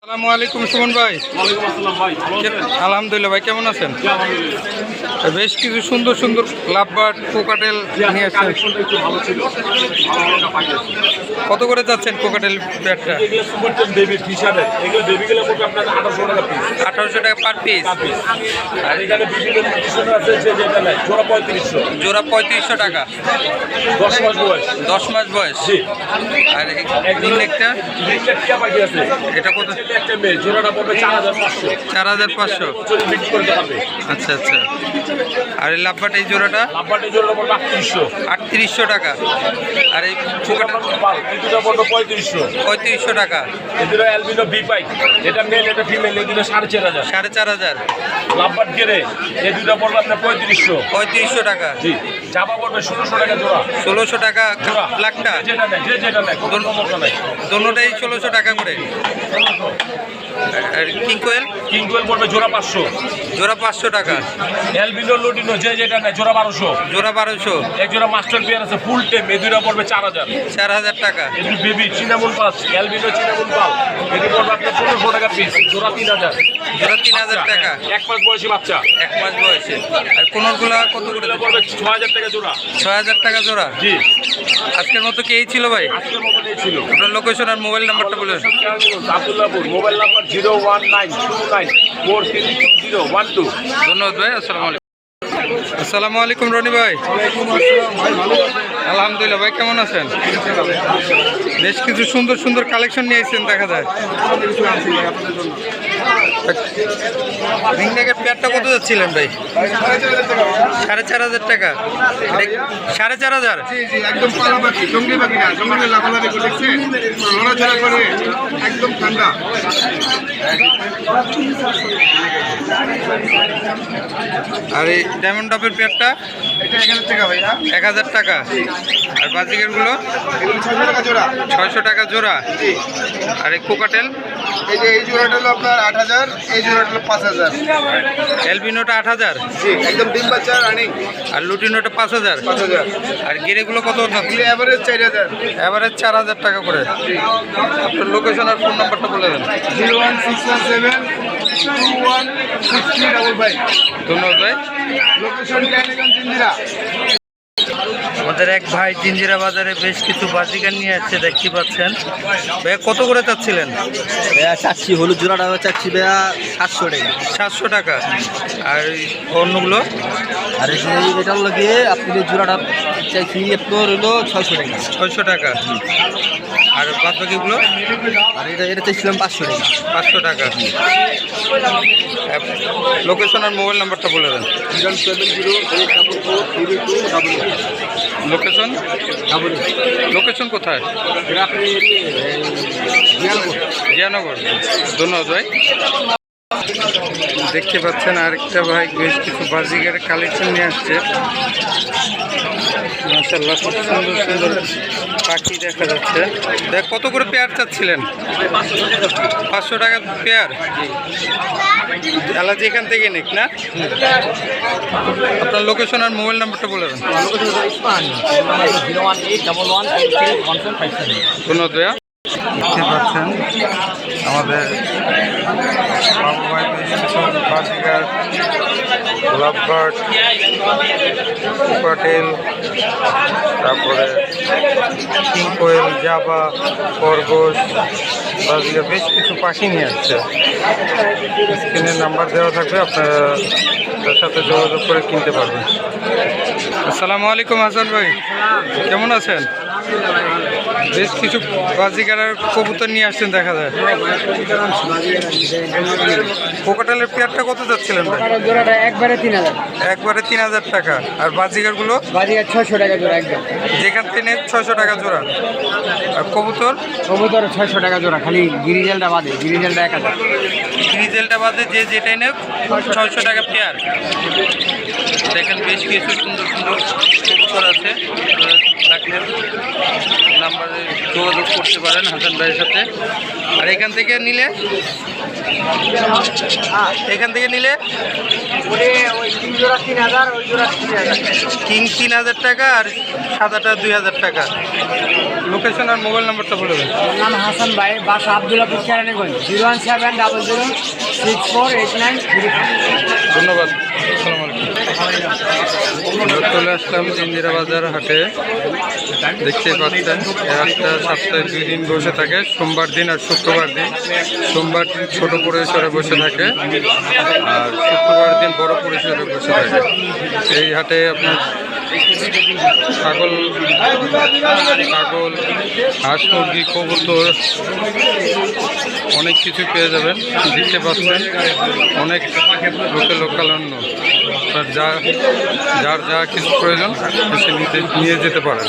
আসসালামু আলাইকুম সুমন ভাই। আলহামদুলিল্লাহ ভাই, কেমন আছেন? বেশ কিছু সুন্দর সুন্দর লাভবার্ড কোকাটেল নিয়ে আসছেন। কত করে যাচ্ছেন কোকাটেল ব্যাটটা? 1800 টাকা পার পিস। জোড়া 3500 টাকা। 10 মাস বয়স। আর এটা কত? 4500। আচ্ছা আচ্ছা। আর এই লাভবাট এই জোড়াটা 3800 টাকা। আর এই 3500 টাকা। এটা মেল এটা ফিমেল, এই দুটো 4500। 4500। লাভবাট গেরে এই দুটো পড়বে আপনার 3500 টাকা। জি, জামা পড়বে 1600 টাকা জোড়া। 1600 টাকা লাখটা। যেটা নেই কোনো সমস্যা নাই, দোনোটাই 1600 টাকা করে। আর কিং কোয়েল পড়বে জোড়া 500। জোড়া 500 টাকা। এলবিনো লুটিনো যেটা নেই জোড়া 1200। জোড়া 1200। এক জোড়া মাস্টার পেয়ার আছে ফুল টেম, এই দুটো পড়বে 4000। 4000 টাকা। এটি বেবি চিনামন পাস, এলবিনো চিনামন পাল, এটি পড়বে আপনার 1500 টাকা পিস। জোড়া 3000। জোড়া 3000 টাকা। 1 মাস বয়সী বাচ্চা। 1 মাস বয়সে। আর কোনগুলা কত করে পড়বে 6000 টাকা জোড়া। 6000 টাকা জোড়া। জি, আজকের মতো কি এই ছিল ভাই? আজকের মতো এই ছিল। আপনার লোকেশন আর মোবাইল নাম্বারটা বলুন। Abdullahpur, mobile number 01929432012। ধন্যবাদ ভাই। আসসালামু আলাইকুম রনি ভাই। আলহামদুলিল্লাহ ভাই, কেমন আছেন? বেশ কিছু সুন্দর সুন্দর কালেকশন নিয়ে এসেছেন দেখা যায়। রিংনেকের পেয়ারটা কত যাচ্ছিলেন ভাই? 4500 টাকা। 4500। একদম পালা পাখি, জঙ্গলি পাখি না, জঙ্গলি লাফালাফি করে দেখছে, নড়াচড়া করে, একদম ঠান্ডা। আর এই ডায়মন্ড টপের পেয়ারটা এটা 1000 টাকা ভাইয়া। 1000 টাকা। আর বাজিকেরগুলো এগুলো 600 টাকা জোড়া। 600 টাকা জোড়া। জি, আর এই কোকাটেল এই যে এই জোড়াটা হলো আপনার 8000, এই জোড়াটা হলো 5000। এলবিনোটা 8000। জি, একদম ডিম বাচ্চা রানিং। আর লুটিনোটা 5000। 5000। আর গিরেগুলো কত এগুলো এভারেজ 4000। এবারে 4000 টাকা করে। আপনার লোকেশন আর ফোন নাম্বারটা বলে দেন। 01617216355। ধন্যবাদ ভাই। লোকেশন ক্যানিগঞ্জ জিঞ্জিরা। আমাদের এক ভাই জিঞ্জিরা বাজারে বেশ কিছু বাজিকার নিয়ে আসছে, দেখতে পাচ্ছেন। ভাই কত করে চাচ্ছিলেন? চাচ্ছি হলুদ জোড়াটা চাচ্ছি ভাইয়া 700 টাকা। 700 টাকা। আর অন্যগুলো? আর এটা হলো গিয়ে আপনি যে জোড়াটা চাইছি আপনার হলো 600 টাকা। 600 টাকা। আর বাদ বাকিগুলো? আর এটা চাইছিলাম 500 টাকা। 500 টাকা। লোকেশন আর মোবাইল নাম্বারটা বলে দেন। 07084322288। লোকেশন? লোকেশন কোথায়? জিয়ানগর। ধন্যবাদ ভাই। দেখতে পাচ্ছেন আরেকটা ভাই বেশ কিছু বাজিকের কালেকশন নিয়ে আসছে। মাশাআল্লাহ, খুব সুন্দর সুন্দর পাখি দেখা যাচ্ছে। দেখ কত করে পেয়ার চাচ্ছিলেন? 500 টাকা পেয়ার। আলাদা এখান থেকে নিক না? আপনার লোকেশন আর মোবাইল নাম্বারটা বলে দেন। ধন্যবাদ ভাইয়া। দেখতে পাচ্ছেন আমাদের বাবু ভাই বেশ কিছু বাজিকার, লাভবার্ড, কোকাটেল, তারপরে কিং কোয়েল, জাবা, খরগোশ, বাজিকার বেশ কিছু পাখি নিয়ে আসছে। স্ক্রিনের নাম্বার দেওয়া থাকবে, আপনারা তার সাথে যোগাযোগ করে কিনতে পারবেন। আসসালামু আলাইকুম হাসান ভাই, কেমন আছেন? বেশ কিছু বাজিকার আর কবুতর নিয়ে আসছেন দেখা যায়। কোকাটেলের পেয়ারটা কত যাচ্ছিলেন ভাই? জোড়াটা একবারে 3000। একবারে 3000 টাকা। আর বাজিকারগুলো? বাজিকার 600 টাকা জোড়া একদম। যেখান থেকে 600 টাকা জোড়া। আর কবুতর? কবুতর 600 টাকা জোড়া, খালি গিরিজেলটা বাদে। গিরিজেলটা 1000। গ্রিজেলটা বাদে যেটাই নেব 600 টাকা পেয়ার। দেখেন বেশ কিছু সুন্দর সুন্দর কবুতর আছে, লাগলে নাম্বারে যোগাযোগ করতে পারেন হাসান ভাইয়ের সাথে। আর এখান থেকে নিলে ওই তিন জোড়া 3000, ওই জোড়া 3000। কিং 3000 টাকা আর সাদাটা 2000 টাকা। লোকেশন আর মোবাইল নাম্বারটা বলে দেন। আমার নাম হাসান ভাই, বাসা আব্দুল্লাপুর কেরানীগঞ্জ, 01700648935। ধন্যবাদ। আসসালামু আলাইকুম। আমরা চলে আসলাম ইন্দিরা বাজার হাটে। দেখতে পাচ্ছেন এই হাটটা সপ্তাহে 2 দিন বসে থাকে, সোমবার দিন আর শুক্রবার দিন। সোমবার দিন ছোট পরিসরে বসে থাকে আর শুক্রবার দিন বড় পরিসরে বসে থাকে। এই হাটে আপনার ছাগল, হাঁস মুরগি, কবুতর অনেক কিছু পেয়ে যাবেন। দেখতে পাচ্ছেন অনেক লোকালন্য, যার যা কিছু প্রয়োজন সে নিয়ে যেতে পারেন।